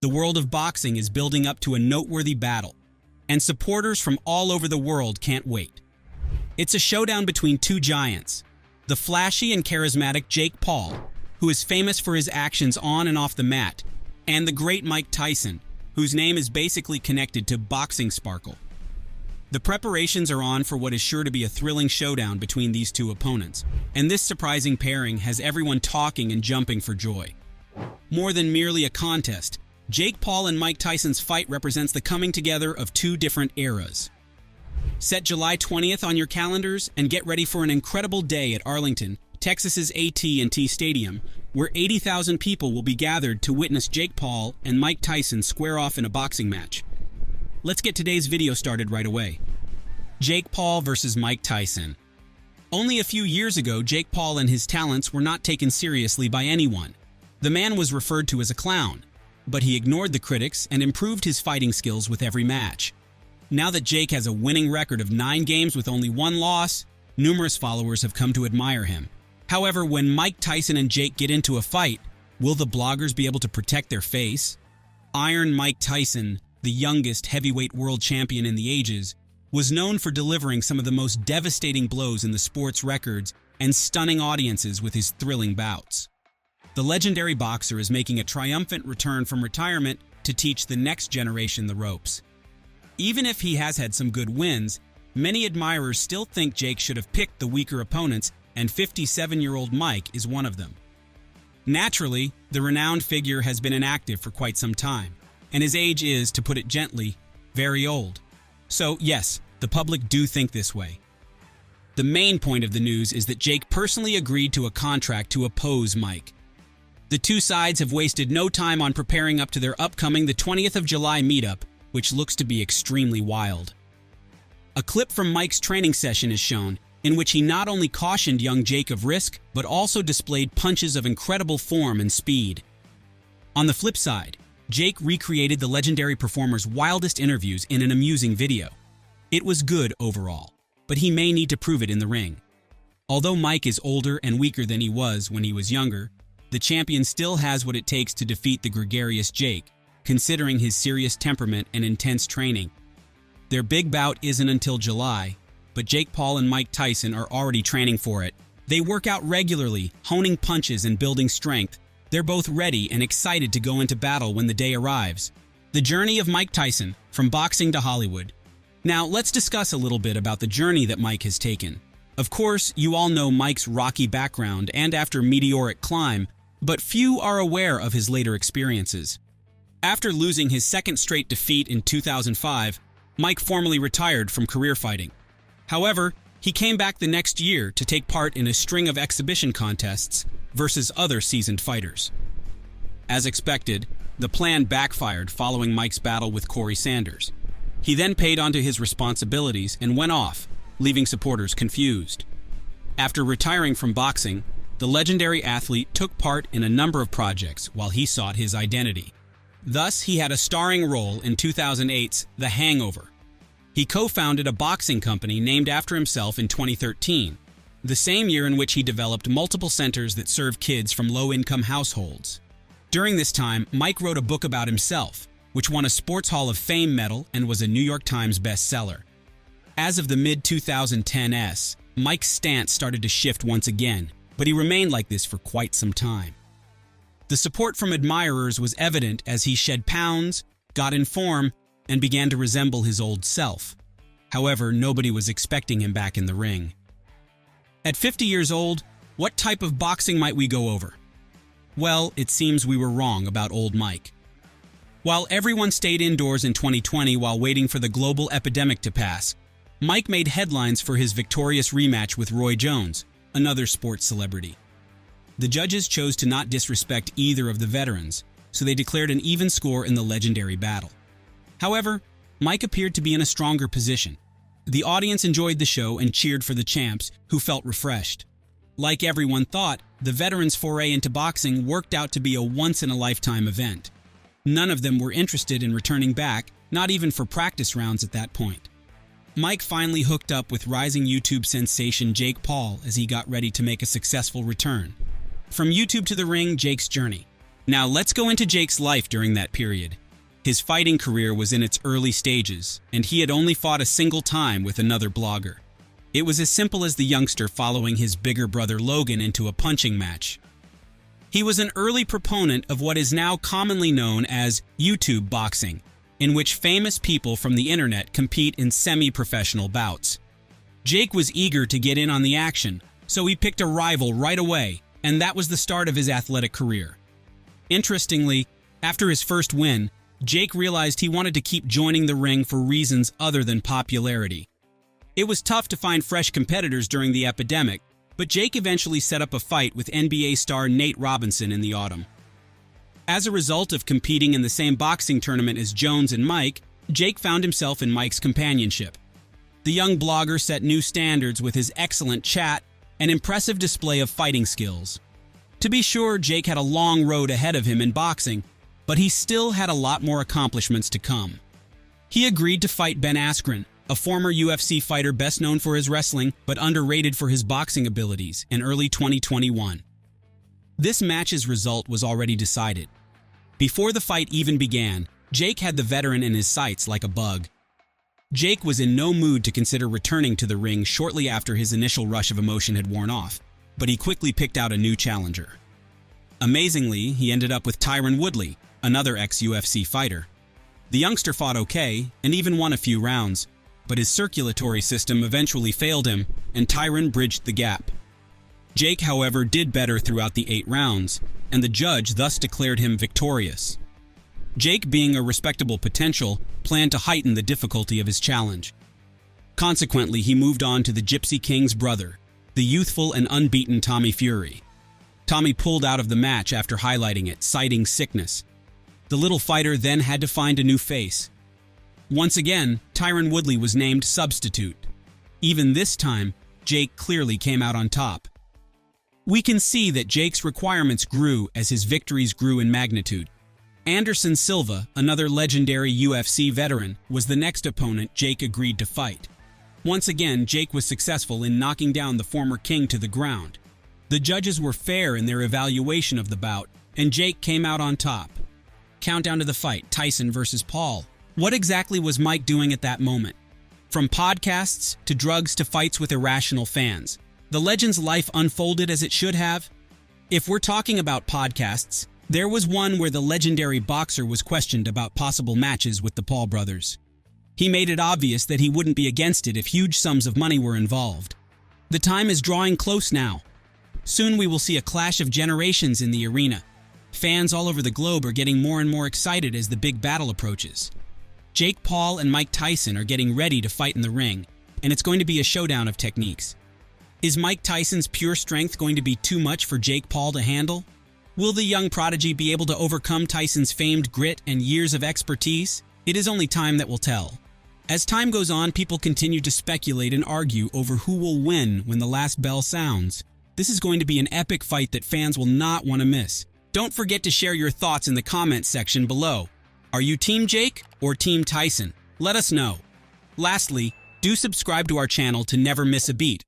the world of boxing is building up to a noteworthy battle, and supporters from all over the world can't wait. It's a showdown between two giants, the flashy and charismatic Jake Paul, who is famous for his actions on and off the mat, and the great Mike Tyson, whose name is basically connected to boxing sparkle. The preparations are on for what is sure to be a thrilling showdown between these two opponents, and this surprising pairing has everyone talking and jumping for joy. More than merely a contest, Jake Paul and Mike Tyson's fight represents the coming together of two different eras. Set July 20th on your calendars and get ready for an incredible day at Arlington, Texas's AT&T Stadium, where 80,000 people will be gathered to witness Jake Paul and Mike Tyson square off in a boxing match. Let's get today's video started right away. Jake Paul versus Mike Tyson. Only a few years ago, Jake Paul and his talents were not taken seriously by anyone. The man was referred to as a clown, but he ignored the critics and improved his fighting skills with every match. Now that Jake has a winning record of 9 games with only 1 loss, numerous followers have come to admire him. However, when Mike Tyson and Jake get into a fight, will the bloggers be able to protect their face? Iron Mike Tyson, the youngest heavyweight world champion in the ages, was known for delivering some of the most devastating blows in the sport's records and stunning audiences with his thrilling bouts. The legendary boxer is making a triumphant return from retirement to teach the next generation the ropes. Even if he has had some good wins, many admirers still think Jake should have picked the weaker opponents, and 57-year-old Mike is one of them. Naturally, the renowned figure has been inactive for quite some time, and his age is, to put it gently, very old. So yes, the public do think this way. The main point of the news is that Jake personally agreed to a contract to oppose Mike. The two sides have wasted no time on preparing up to their upcoming the 20th of July meetup, which looks to be extremely wild. A clip from Mike's training session is shown, in which he not only cautioned young Jake of risk, but also displayed punches of incredible form and speed. On the flip side, Jake recreated the legendary performer's wildest interviews in an amusing video. It was good overall, but he may need to prove it in the ring. Although Mike is older and weaker than he was when he was younger, the champion still has what it takes to defeat the gregarious Jake, considering his serious temperament and intense training. Their big bout isn't until July, but Jake Paul and Mike Tyson are already training for it. They work out regularly, honing punches and building strength. They're both ready and excited to go into battle when the day arrives. The journey of Mike Tyson, from boxing to Hollywood. Now, let's discuss a little bit about the journey that Mike has taken. Of course, you all know Mike's rocky background and after meteoric climb, but few are aware of his later experiences. After losing his second straight defeat in 2005, Mike formally retired from career fighting. However, he came back the next year to take part in a string of exhibition contests versus other seasoned fighters. As expected, the plan backfired following Mike's battle with Corey Sanders. He then paid onto his responsibilities and went off, leaving supporters confused. After retiring from boxing, the legendary athlete took part in a number of projects while he sought his identity. Thus, he had a starring role in 2008's The Hangover. He co-founded a boxing company named after himself in 2013, the same year in which he developed multiple centers that serve kids from low-income households. During this time, Mike wrote a book about himself, which won a Sports Hall of Fame medal and was a New York Times bestseller. As of the mid-2010s, Mike's stance started to shift once again, but he remained like this for quite some time. The support from admirers was evident as he shed pounds, got in form, and began to resemble his old self. However, nobody was expecting him back in the ring. At 50 years old, what type of boxing might we go over? Well, it seems we were wrong about old Mike. While everyone stayed indoors in 2020 while waiting for the global epidemic to pass, Mike made headlines for his victorious rematch with Roy Jones, another sports celebrity. The judges chose to not disrespect either of the veterans, so they declared an even score in the legendary battle. However, Mike appeared to be in a stronger position. The audience enjoyed the show and cheered for the champs, who felt refreshed. Like everyone thought, the veterans' foray into boxing worked out to be a once-in-a-lifetime event. None of them were interested in returning back, not even for practice rounds at that point. Mike finally hooked up with rising YouTube sensation Jake Paul as he got ready to make a successful return. From YouTube to the ring, Jake's journey. Now let's go into Jake's life during that period. His fighting career was in its early stages, and he had only fought a single time with another blogger. It was as simple as the youngster following his bigger brother Logan into a punching match. He was an early proponent of what is now commonly known as YouTube boxing, in which famous people from the internet compete in semi-professional bouts. Jake was eager to get in on the action, so he picked a rival right away, and that was the start of his athletic career. Interestingly, after his first win, Jake realized he wanted to keep joining the ring for reasons other than popularity. It was tough to find fresh competitors during the epidemic, but Jake eventually set up a fight with NBA star Nate Robinson in the autumn. As a result of competing in the same boxing tournament as Jones and Mike, Jake found himself in Mike's companionship. The young blogger set new standards with his excellent chat and impressive display of fighting skills. To be sure, Jake had a long road ahead of him in boxing, but he still had a lot more accomplishments to come. He agreed to fight Ben Askren, a former UFC fighter best known for his wrestling but underrated for his boxing abilities, in early 2021. This match's result was already decided. Before the fight even began, Jake had the veteran in his sights like a bug. Jake was in no mood to consider returning to the ring shortly after his initial rush of emotion had worn off, but he quickly picked out a new challenger. Amazingly, he ended up with Tyron Woodley, another ex-UFC fighter. The youngster fought okay and even won a few rounds, but his circulatory system eventually failed him, and Tyron bridged the gap. Jake, however, did better throughout the 8 rounds, and the judge thus declared him victorious. Jake, being a respectable potential, planned to heighten the difficulty of his challenge. Consequently, he moved on to the Gypsy King's brother, the youthful and unbeaten Tommy Fury. Tommy pulled out of the match after highlighting it, citing sickness. The little fighter then had to find a new face. Once again, Tyron Woodley was named substitute. Even this time, Jake clearly came out on top. We can see that Jake's requirements grew as his victories grew in magnitude. Anderson Silva, another legendary UFC veteran, was the next opponent Jake agreed to fight. Once again, Jake was successful in knocking down the former king to the ground. The judges were fair in their evaluation of the bout, and Jake came out on top. Countdown to the fight, Tyson versus Paul. What exactly was Mike doing at that moment? From podcasts to drugs to fights with irrational fans, the legend's life unfolded as it should have. If we're talking about podcasts, there was one where the legendary boxer was questioned about possible matches with the Paul brothers. He made it obvious that he wouldn't be against it if huge sums of money were involved. The time is drawing close now. Soon we will see a clash of generations in the arena. Fans all over the globe are getting more and more excited as the big battle approaches. Jake Paul and Mike Tyson are getting ready to fight in the ring, and it's going to be a showdown of techniques. Is Mike Tyson's pure strength going to be too much for Jake Paul to handle? Will the young prodigy be able to overcome Tyson's famed grit and years of expertise? It is only time that will tell. As time goes on, people continue to speculate and argue over who will win when the last bell sounds. This is going to be an epic fight that fans will not want to miss. Don't forget to share your thoughts in the comments section below. Are you Team Jake or Team Tyson? Let us know. Lastly, do subscribe to our channel to never miss a beat.